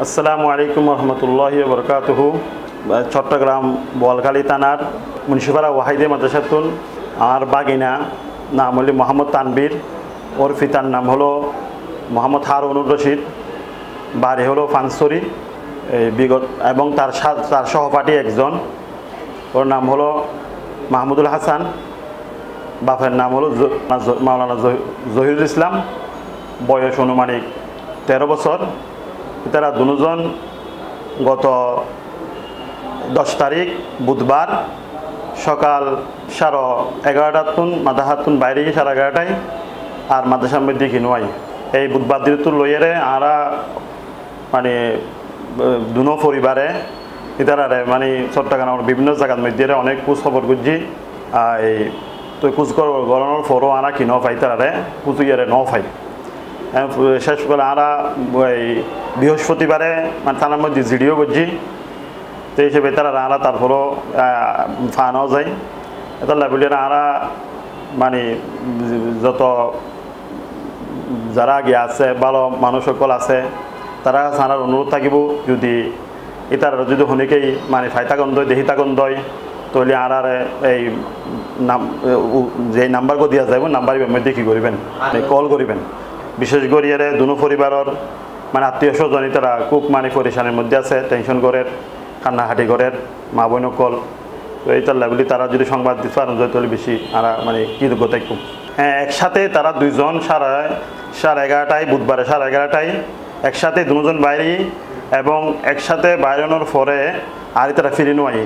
আসসালামু আলাইকুম রহমতুল্লাহি বরকাতুহু। চট্টগ্রাম বোয়ালখালী থানার মুন্সিপাড়া ওয়াহিদে মাদ্রাসাতুন আর বাগিনা নাম হলো মোহাম্মদ তানবীর, ওর পিতার নাম হলো মোহাম্মদ হারুনুর রশিদ, বাড়ি হলো ফানসরি বিগত, এবং তার সহপাঠী একজন, ওর নাম হলো মাহমুদুল হাসান, বাপের নাম হলো মাওলানা জহিরুল ইসলাম, বয়স অনুমানিক 13 বছর। তারা দুজন গত 10 তারিখ বুধবার সকাল 11:30 মাদাহাতুন বাইরে গিয়ে 11:30 আর মাদ্রাসার মধ্যে কিনুয়াই এই বুধবার দিন তো লইয়ারে আরা মানে দুনো পরিবারে ইতারারে মানে চট্টগ্রামের বিভিন্ন জায়গার মধ্যে অনেক খোঁজ খবর করছি। এই তো খোঁজ গড়ানোর পরও আরা কিনো পাই, তারারে কুচুইয়ারে ন পাই। শেষ করে আরা ওই বৃহস্পতিবারে মানে থানার মধ্যে জিডিও করছি, তো হিসেবে তারা আরা তারপরও ফানাও যায়। এটা লাইব্রেরিয়ার আরা মানে যত যারা আগে আছে ভালো মানুষ সকল আছে তারা সানার অনুরোধ থাকিব, যদি এটার যদি শুনিকেই মানে ফাইতাগন্ধ দেহিতাগন্ধ তাহলে আর এই যে নাম্বারকে দিয়া যাব নাম্বারের মধ্যে কী করবেন, কল করবেন। বিশেষ করে দুনো পরিবারের মানে আত্মীয় স্বজন তারা খুব মানে পরেশানের মধ্যে আছে, টেনশন করের, কান্নাহাটি করের, মা বোন কল। তো এইটার লাইব্রেরি তারা যদি সংবাদ দিতে পারেন তাহলে বেশি আর মানে কৃতজ্ঞতাই খুব। হ্যাঁ, একসাথে তারা দুইজন 11:30 বুধবারে 11:30 একসাথে দুজন বাইরে এবং একসাথে বাইরানোর পরে আর তারা ফিরে নয়।